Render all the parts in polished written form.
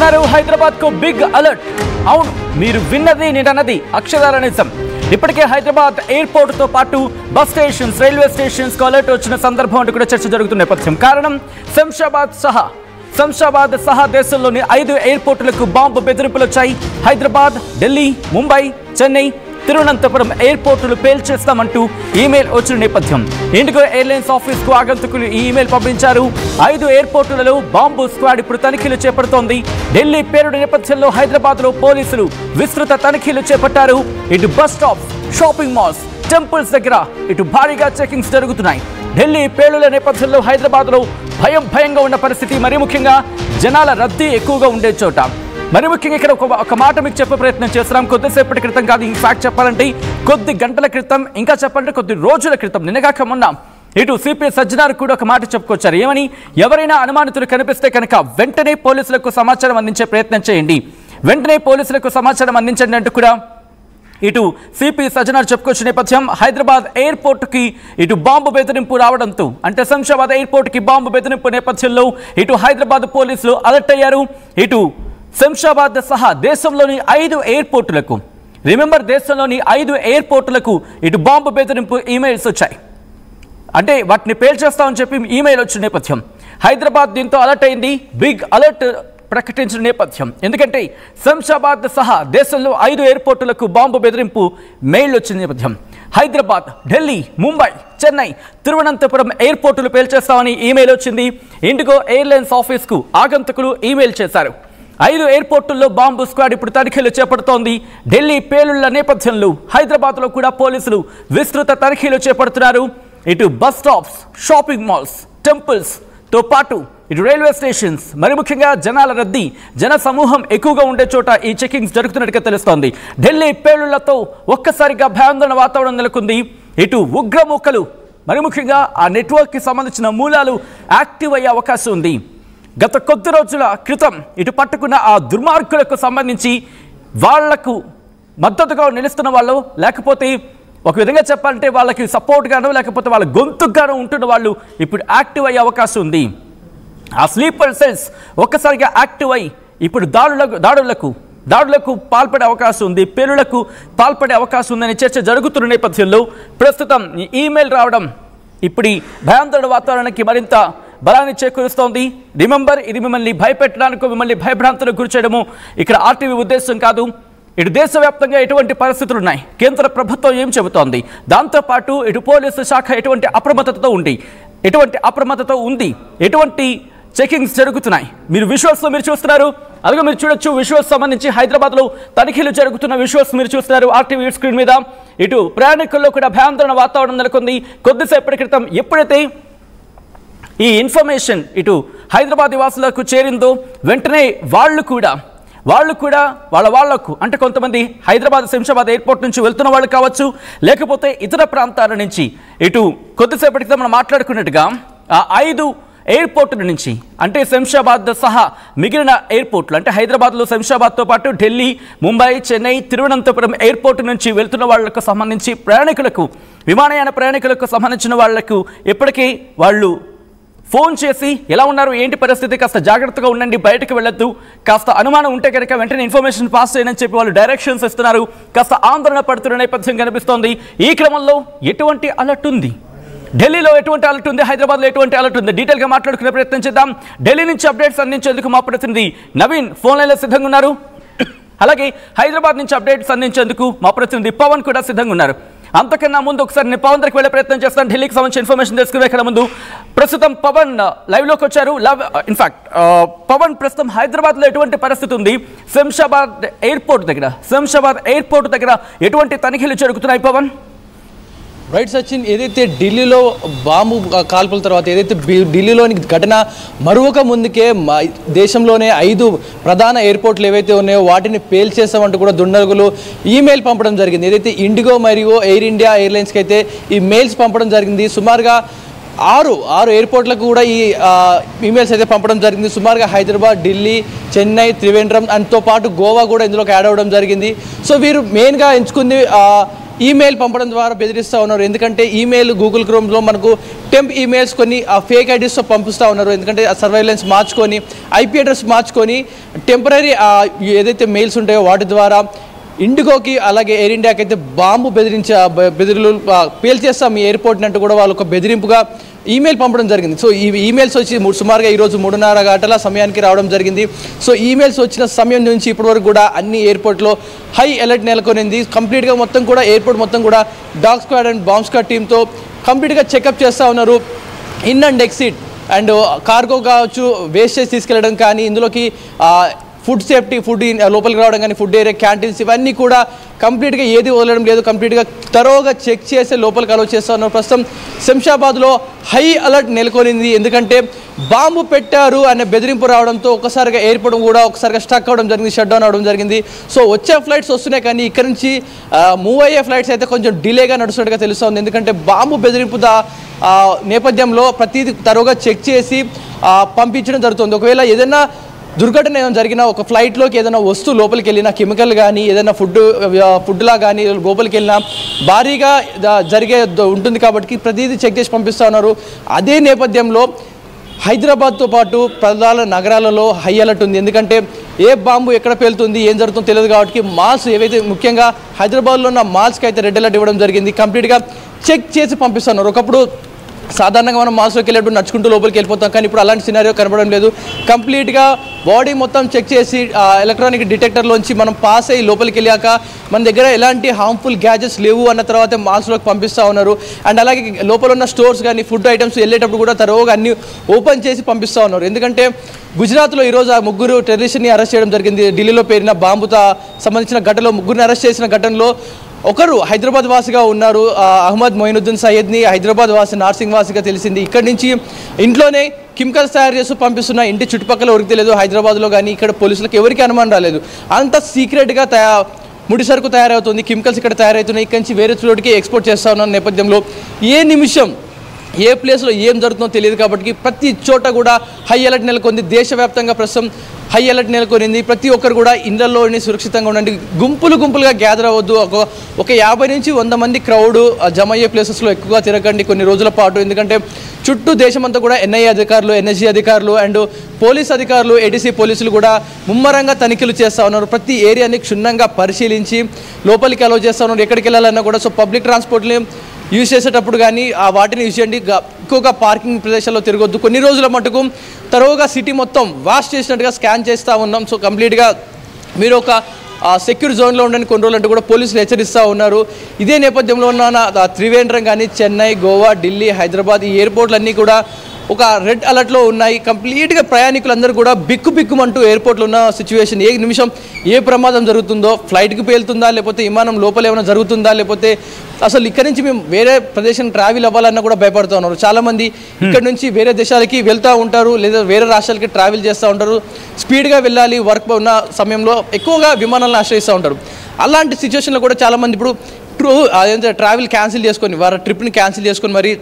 చూస్తున్నారు హైదరాబాద్ కు big alert. అవును, మీరు విన్నది నేనన్నది అక్షరాల నిజం. ఇప్పటికే హైదరాబాద్ ఎయిర్పోర్ట్ తో పాటు బస్ స్టేషన్స్, రైల్వే స్టేషన్స్ కు అలర్ట్ వచ్చిన సందర్భం అంటూ కూడా చర్చ జరుగుతున్న నేపథ్యం. కారణం శంషాబాద్ సహా దేశంలోని 5 ఎయిర్పోర్టులకు బాంబు బెదిరింపులు వచ్చాయి. హైదరాబాద్, ఢిల్లీ, ముంబై, చెన్నై, తిరువనంతపురం ఎయిర్పోర్టులు పేల్చేస్తామంటూ ఈమెయిల్ వచ్చిన నేపథ్యం. ఇండిగో ఎయిర్లైన్స్ ఆఫీస్ కు ఆగంతుకులు ఈ ఈమెయిల్ పంపించారు. 5 ఎయిర్పోర్టులలో బాంబు స్క్వాడ్ ఇప్పుడు తనిఖీలు చేపడుతోంది. ఢిల్లీ పేలుడు నేపథ్యంలో హైదరాబాద్ లో పోలీసులు విస్తృత తనిఖీలు చేపట్టారు. ఇటు bus stop, shopping malls, temples దగ్గర ఇటు భారీగా చెకింగ్స్ జరుగుతున్నాయి. ఢిల్లీ పేలుల నేపథ్యంలో హైదరాబాద్ లో భయంగా ఉన్న పరిస్థితి. మరీ ముఖ్యంగా జనాల రద్దీ ఎక్కువగా ఉండే చోట. మరి ముఖ్యంగా ఇక్కడ ఒక మాట మీకు చెప్పే ప్రయత్నం చేస్తున్నాం. కొద్దిసేపటి క్రితం కాదు, ఇన్ఫాక్ట్ చెప్పాలంటే కొద్ది గంటల క్రితం, ఇంకా చెప్పాలంటే కొద్ది రోజుల క్రితం, నిన్నగాక మొన్న ఇటు సిపి సజ్జనార్ కూడా ఒక మాట చెప్పుకొచ్చారు. ఏమని? ఎవరైనా అనుమానితులు కనిపిస్తే కనుక వెంటనే పోలీసులకు సమాచారం అందించే ప్రయత్నం చేయండి, వెంటనే పోలీసులకు సమాచారం అందించండి అంటూ కూడా ఇటు సిపి సజ్జనార్ చెప్పుకొచ్చిన నేపథ్యం. హైదరాబాద్ ఎయిర్పోర్టుకి ఇటు బాంబు బెదిరింపు రావడంతో, అంటే శంషాబాద్ ఎయిర్పోర్టుకి బాంబు బెదిరింపు నేపథ్యంలో ఇటు హైదరాబాద్ పోలీసులు అలర్ట్ అయ్యారు. ఇటు శంషాబాద్ సహా దేశంలోని 5 ఎయిర్పోర్టులకు, రిమెంబర్, దేశంలోని 5 ఎయిర్పోర్టులకు ఇటు బాంబు బెదిరింపు ఈమెయిల్స్ వచ్చాయి. అంటే వాటిని పేల్చేస్తామని చెప్పి ఈమెయిల్ వచ్చిన నేపథ్యం. హైదరాబాద్ దీంతో అలర్ట్ అయింది, బిగ్ అలర్ట్ ప్రకటించిన నేపథ్యం. ఎందుకంటే శంషాబాద్ సహా దేశంలో 5 ఎయిర్పోర్టులకు బాంబు బెదిరింపు మెయిల్ వచ్చిన నేపథ్యం. హైదరాబాద్, ఢిల్లీ, ముంబై, చెన్నై, తిరువనంతపురం ఎయిర్పోర్టులు పేల్చేస్తామని ఈమెయిల్ వచ్చింది. ఇండిగో ఎయిర్లైన్స్ ఆఫీస్కు ఆగంతుకులు ఈమెయిల్ చేశారు. 5 ఎయిర్పోర్టుల్లో బాంబు స్క్వాడ్ ఇప్పుడు తనిఖీలు చేపడుతోంది. ఢిల్లీ పేలుళ్ల నేపథ్యంలో హైదరాబాద్లో కూడా పోలీసులు విస్తృత తనిఖీలు చేపడుతున్నారు. ఇటు bus stops, shopping malls, temples తో పాటు ఇటు రైల్వే స్టేషన్స్, మరి ముఖ్యంగా జనాల రద్దీ, జన సమూహం ఎక్కువగా ఉండే చోట ఈ చెకింగ్స్ జరుగుతున్నట్టుగా తెలుస్తోంది. ఢిల్లీ పేలుళ్లతో ఒక్కసారిగా భయాందోళన వాతావరణం నెలకొంది. ఇటు ఉగ్రమూకలు, మరి ముఖ్యంగా ఆ నెట్వర్క్కి సంబంధించిన మూలాలు యాక్టివ్ అయ్యే అవకాశం ఉంది. గత కొద్ది రోజుల క్రితం ఇటు పట్టుకున్న ఆ దుర్మార్గులకు సంబంధించి వాళ్లకు మద్దతుగా నిలుస్తున్న వాళ్ళు, లేకపోతే ఒక విధంగా చెప్పాలంటే వాళ్ళకి సపోర్ట్గానో లేకపోతే వాళ్ళ గొంతుగానో ఉంటున్న వాళ్ళు ఇప్పుడు యాక్టివ్ అయ్యే అవకాశం ఉంది. ఆ స్లీపర్ సెల్స్ ఒక్కసారిగా యాక్టివ్ అయ్యి ఇప్పుడు దాడులకు పాల్పడే అవకాశం ఉంది, పేలులకు పాల్పడే అవకాశం ఉందని చర్చ జరుగుతున్న నేపథ్యంలో ప్రస్తుతం ఈమెయిల్ రావడం ఇప్పుడు భయాందోళన వాతావరణానికి మరింత బలాన్ని చేకూరుస్తోంది. రిమెంబర్, ఇది మిమ్మల్ని భయపెట్టడానికో మిమ్మల్ని భయభ్రాంతులకు గురిచేయడము ఇక్కడ ఆర్టీవీ ఉద్దేశం కాదు. ఇటు దేశవ్యాప్తంగా ఎటువంటి పరిస్థితులు ఉన్నాయి, కేంద్ర ప్రభుత్వం ఏం చెబుతోంది, దాంతోపాటు ఇటు పోలీసు శాఖ ఎటువంటి అప్రమత్తతో ఉంది, ఎటువంటి చెకింగ్స్ జరుగుతున్నాయి. మీరు విజువల్స్లో మీరు చూస్తున్నారు, అలాగే మీరు చూడొచ్చు విజువల్స్ సంబంధించి హైదరాబాద్లో తనిఖీలు జరుగుతున్న విజువల్స్ మీరు చూస్తున్నారు ఆర్టీవీ స్క్రీన్ మీద. ఇటు ప్రయాణికుల్లో కూడా భయాందోళన వాతావరణం నెలకొంది. కొద్దిసేపటి క్రితం ఎప్పుడైతే ఈ ఇన్ఫర్మేషన్ ఇటు హైదరాబాద్ నివాసులకు చేరిందో వెంటనే వాళ్ళు కూడా వాళ్లకు అంటే కొంతమంది హైదరాబాద్ శంషాబాద్ ఎయిర్పోర్ట్ నుంచి వెళ్తున్న వాళ్ళు కావచ్చు, లేకపోతే ఇతర ప్రాంతాల నుంచి ఇటు కొద్దిసేపటి క్రితం మనం మాట్లాడుకున్నట్టుగా ఆ 5 ఎయిర్పోర్టుల నుంచి, అంటే శంషాబాద్ సహా మిగిలిన ఎయిర్పోర్ట్లు, అంటే హైదరాబాద్లో శంషాబాద్తో పాటు ఢిల్లీ, ముంబై, చెన్నై, తిరువనంతపురం ఎయిర్పోర్టు నుంచి వెళ్తున్న వాళ్లకు సంబంధించి విమానయాన ప్రయాణికులకు సంబంధించిన వాళ్లకు ఇప్పటికీ వాళ్ళు ఫోన్ చేసి ఎలా ఉన్నారు, ఏంటి పరిస్థితి, కాస్త జాగ్రత్తగా ఉండండి, బయటకు వెళ్ళొద్దు, కాస్త అనుమానం ఉంటే కనుక వెంటనే ఇన్ఫర్మేషన్ పాస్ చేయని చెప్పి వాళ్ళు డైరెక్షన్స్ ఇస్తున్నారు. కాస్త ఆందోళన పడుతున్న నేపథ్యం కనిపిస్తోంది. ఈ క్రమంలో ఎటువంటి అలర్ట్ ఉంది, ఢిల్లీలో ఎటువంటి అలర్ట్ ఉంది, హైదరాబాద్లో ఎటువంటి అలర్ట్ ఉంది, డీటెయిల్గా మాట్లాడుకునే ప్రయత్నం చేద్దాం. ఢిల్లీ నుంచి అప్డేట్స్ అందించేందుకు మా ప్రతినిధి నవీన్ ఫోన్ లైన్లో సిద్ధంగా ఉన్నారు. అలాగే హైదరాబాద్ నుంచి అప్డేట్స్ అందించేందుకు మా ప్రతినిధి పవన్ కూడా సిద్ధంగా ఉన్నారు. అంతకన్నా ముందు ఒకసారి నేను పవన్ దగ్గరికి వెళ్ళే ప్రయత్నం చేస్తాను. ఢిల్లీకి సంబంధించిన ఇన్ఫర్మేషన్ తెలుసుకునే కన్నా ముందు ప్రస్తుతం పవన్ లైవ్లోకి వచ్చారు. ఇన్ఫాక్ట్ పవన్, ప్రస్తుతం హైదరాబాద్లో ఎటువంటి పరిస్థితి ఉంది, శంషాబాద్ ఎయిర్పోర్ట్ దగ్గర ఎటువంటి తనిఖీలు జరుగుతున్నాయి పవన్? రైట్ సచిన్, ఏదైతే ఢిల్లీలో బాంబు కాల్పుల తర్వాత ఏదైతే ఢిల్లీలోని ఘటన మరొక ముందుకే దేశంలోనే 5 ప్రధాన ఎయిర్పోర్ట్లు ఏవైతే ఉన్నాయో వాటిని పేల్చేస్తామంటూ కూడా దుండగులు ఈమెయిల్ పంపడం జరిగింది. ఏదైతే ఇండిగో మరియు ఎయిర్ ఇండియా ఎయిర్లైన్స్కి అయితే ఈ మెయిల్స్ పంపడం జరిగింది. సుమారుగా 6 ఎయిర్పోర్ట్లకు కూడా ఈ ఈమెయిల్స్ అయితే పంపడం జరిగింది. సుమారుగా హైదరాబాద్, ఢిల్లీ, చెన్నై, త్రివేంద్రం అండ్తో పాటు గోవా కూడా ఇందులోకి యాడ్ అవ్వడం జరిగింది. సో వీరు మెయిన్గా ఎంచుకుంది ఈమెయిల్ పంపడం ద్వారా బెదిరిస్తూ ఉన్నారు. ఎందుకంటే ఈమెయిల్ గూగుల్ క్రోమ్లో మనకు టెంప్ ఈమెయిల్స్ కొన్ని ఫేక్ ఐడీస్తో పంపిస్తూ ఉన్నారు. ఎందుకంటే సర్వైలెన్స్ మార్చుకొని ఐపీ అడ్రస్ మార్చుకొని టెంపరీ ఏదైతే మెయిల్స్ ఉంటాయో వాటి ద్వారా ఇండిగోకి అలాగే ఎయిర్ ఇండియాకి అయితే బాంబు బెదిరులు పేల్చేస్తాం ఈ ఎయిర్పోర్ట్ని అంటూ కూడా వాళ్ళు ఒక బెదిరింపుగా ఈమెయిల్ పంపడం జరిగింది. సో ఈ ఈమెయిల్స్ వచ్చి సుమారుగా ఈరోజు 3:30 గంటల సమయానికి రావడం జరిగింది. సో ఈమెయిల్స్ వచ్చిన సమయం నుంచి ఇప్పటివరకు కూడా అన్ని ఎయిర్పోర్ట్లో హై అలర్ట్ నెలకొనింది. కంప్లీట్గా మొత్తం కూడా ఎయిర్పోర్ట్ మొత్తం కూడా dog squad and bomb squad టీంతో కంప్లీట్గా చెకప్ చేస్తూ ఉన్నారు. In and exit and cargo కావచ్చు, వేస్టేజ్ తీసుకెళ్ళడం కానీ, ఇందులోకి ఫుడ్ సేఫ్టీ, ఫుడ్ లోపలికి రావడం కానీ, ఫుడ్ ఏరియా, క్యాంటీన్స్ ఇవన్నీ కూడా కంప్లీట్గా ఏది వదలడం లేదు. కంప్లీట్గా తరోగా చెక్ చేసి లోపలికి అలౌ చేస్తూ ఉన్నారు. ప్రస్తుతం శంషాబాద్లో హై అలర్ట్ నెలకొనింది. ఎందుకంటే బాంబు పెట్టారు అనే బెదిరింపు రావడంతో ఒకసారిగా ఎయిర్పోర్ట్ కూడా ఒకసారిగా స్టక్ అవడం జరిగింది, షట్ డౌన్ అవడం జరిగింది. సో వచ్చే ఫ్లైట్స్ వస్తున్నాయి కానీ ఇక్కడ నుంచి మూవ్ అయ్యే ఫ్లైట్స్ అయితే కొంచెం డిలేగా నడుస్తున్నట్టుగా తెలుస్తుంది. ఎందుకంటే బాంబు బెదిరింపు నేపథ్యంలో ప్రతిదీ తరోగా చెక్ చేసి పంపించడం జరుగుతుంది. ఒకవేళ ఏదైనా దుర్ఘటన ఏమైనా జరిగినా, ఒక ఫ్లైట్లోకి ఏదైనా వస్తువు లోపలికి వెళ్ళినా, కెమికల్ కానీ ఏదైనా ఫుడ్లా కానీ లోపలికి వెళ్ళినా భారీగా జరిగే ఉంటుంది కాబట్టి ప్రతిదీ చెక్ చేసి పంపిస్తూ ఉన్నారు. అదే నేపథ్యంలో హైదరాబాద్తో పాటు ప్రధాన నగరాలలో హై అలర్ట్ ఉంది. ఎందుకంటే ఏ బాంబు ఎక్కడ పేలుతుంది, ఏం జరుగుతుందో తెలియదు కాబట్టి మాల్స్ ఏవైతే ముఖ్యంగా హైదరాబాద్లో ఉన్న మాల్స్కి అయితే రెడ్ అలర్ట్ ఇవ్వడం జరిగింది. కంప్లీట్గా చెక్ చేసి పంపిస్తున్నారు. ఒకప్పుడు సాధారణంగా మనం మాల్స్లోకి వెళ్ళేటప్పుడు నడుచుకుంటూ లోపలికి వెళ్ళిపోతాం, కానీ ఇప్పుడు అలాంటి సినారియో కనబడడం లేదు. కంప్లీట్గా బాడీ మొత్తం చెక్ చేసి ఎలక్ట్రానిక్ డిటెక్టర్లోంచి మనం పాస్ అయ్యి లోపలికి వెళ్ళాక మన దగ్గర ఎలాంటి హార్మ్ఫుల్ గ్యాజెట్స్ లేవు అన్న తర్వాత మాల్స్లోకి పంపిస్తూ ఉన్నారు. అండ్ అలాగే లోపల ఉన్న స్టోర్స్ కానీ ఫుడ్ ఐటమ్స్ వెళ్ళేటప్పుడు కూడా తరువుగా అన్ని ఓపెన్ చేసి పంపిస్తూ ఉన్నారు. ఎందుకంటే గుజరాత్లో ఈరోజు ఆ 3 టెర్రరిస్ట్ని అరెస్ట్ చేయడం జరిగింది. ఢిల్లీలో పేరిన బాంబుతో సంబంధించిన ఘటనలో 3 అరెస్ట్ చేసిన ఘటనలో ఒకరు హైదరాబాద్ వాసిగా ఉన్నారు. అహ్మద్ మొయినుద్దీన్ సయ్యద్ని హైదరాబాద్ వాసి, నార్సింగ్ వాసిగా తెలిసింది. ఇక్కడి నుంచి ఇంట్లోనే కెమికల్స్ తయారు చేస్తూ పంపిస్తున్న, ఇంటి చుట్టుపక్కల ఎవరికి తెలియదు. హైదరాబాద్లో కానీ ఇక్కడ పోలీసులకు ఎవరికి అనుమానం రాలేదు. అంత సీక్రెట్గా ముడి సరుకు తయారవుతుంది, కెమికల్స్ ఇక్కడ తయారవుతున్నాయి. ఇక్కడి నుంచి వేరే చోటికి ఎక్స్పోర్ట్ చేస్తూ ఉన్న నేపథ్యంలో ఏ నిమిషం ఏ ప్లేస్లో ఏం జరుగుతుందో తెలియదు కాబట్టి ప్రతి చోట కూడా హై అలర్ట్ నెలకొంది. దేశవ్యాప్తంగా ప్రస్తుతం హై అలర్ట్ నెలకొనింది. ప్రతి ఒక్కరు కూడా ఇళ్లలోని సురక్షితంగా ఉండండి, గుంపులుగా గ్యాదర్ అవ్వద్దు. ఒక 50 నుంచి 100 మంది క్రౌడ్ జమ అయ్యే ప్లేసెస్లో ఎక్కువగా తిరగండి కొన్ని రోజుల పాటు. ఎందుకంటే చుట్టూ దేశమంతా కూడా ఎన్ఐఏ అధికారులు, ఎన్ఎస్జీ అధికారులు అండ్ పోలీస్ అధికారులు, ఏటీసీ పోలీసులు కూడా ముమ్మరంగా తనిఖీలు చేస్తూ ఉన్నారు. ప్రతి ఏరియాని క్షుణ్ణంగా పరిశీలించి లోపలికి అలౌ చేస్తూ ఉన్నారు. ఎక్కడికి వెళ్ళాలన్నా కూడా సో పబ్లిక్ ట్రాన్స్పోర్ట్ని యూజ్ చేసేటప్పుడు కానీ వాటిని యూజ్ చేయండి. ఎక్కువగా పార్కింగ్ ప్రదేశాల్లో తిరగొద్దు. కొన్ని రోజుల మటుకు తరువుగా సిటీ మొత్తం వాష్ చేసినట్టుగా స్కాన్ చేస్తూ ఉన్నాం. సో కంప్లీట్గా మీరు ఒక సెక్యూర్ జోన్లో ఉండని కొన్ని రోజులు అంటూ కూడా పోలీసులు హెచ్చరిస్తూ ఉన్నారు. ఇదే నేపథ్యంలో ఉన్న త్రివేంద్రం కానీ, చెన్నై, గోవా, ఢిల్లీ, హైదరాబాద్ ఈ ఎయిర్పోర్ట్లన్నీ కూడా ఒక రెడ్ అలర్ట్లో ఉన్నాయి. కంప్లీట్గా ప్రయాణికులందరూ కూడా బిక్కుమంటూ ఎయిర్పోర్ట్లో ఉన్న సిచ్యువేషన్, ఏ నిమిషం ఏ ప్రమాదం జరుగుతుందో, ఫ్లైట్కి పేలుతుందా, లేకపోతే విమానం లోపల ఏమైనా జరుగుతుందా, లేకపోతే అసలు ఇక్కడ నుంచి మేము వేరే ప్రదేశం ట్రావెల్ అవ్వాలన్నా కూడా భయపడుతూ ఉన్నారు. చాలామంది ఇక్కడ నుంచి వేరే దేశాలకి వెళ్తూ ఉంటారు, లేదా వేరే రాష్ట్రాలకి ట్రావెల్ చేస్తూ ఉంటారు. స్పీడ్గా వెళ్ళాలి, వర్క్ ఉన్న సమయంలో ఎక్కువగా విమానాలను ఆశ్రయిస్తూ ఉంటారు. అలాంటి సిచ్యువేషన్లో కూడా చాలామంది ఇప్పుడు ట్రావెల్ క్యాన్సిల్ చేసుకొని, వారి ట్రిప్ని క్యాన్సిల్ చేసుకొని మరి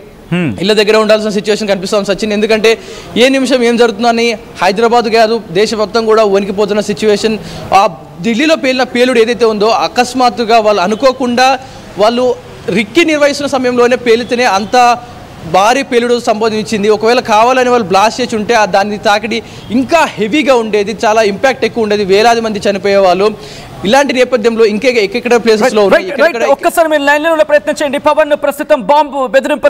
ఇళ్ళ దగ్గర ఉండాల్సిన సిచ్యువేషన్ కనిపిస్తాం సచిన్. ఎందుకంటే ఏ నిమిషం ఏం జరుగుతుందని హైదరాబాద్ కాదు దేశం మొత్తం కూడా వణికిపోతున్న సిచ్యువేషన్. ఆ ఢిల్లీలో పేలిన పేలుడు ఏదైతే ఉందో అకస్మాత్తుగా వాళ్ళు అనుకోకుండా వాళ్ళు రిక్కి నిర్వహిస్తున్న సమయంలోనే పేలితేనే అంత భారీ పేలుడు సంభవించింది. ఒకవేళ కావాలని వాళ్ళు బ్లాస్ట్ చేసి ఉంటే దాన్ని తాకిడి ఇంకా హెవీగా ఉండేది, చాలా ఇంపాక్ట్ ఎక్కువ ఉండేది, వేలాది మంది చనిపోయేవాళ్ళు. ఇలాంటి నేపథ్యంలో ఎక్కడ ప్లేసెస్ లో ఒక్కసారి మీరు లైన్ లో ప్రయత్నం చేయండి. పవన్, ప్రస్తుతం బాంబు బెదిరింపు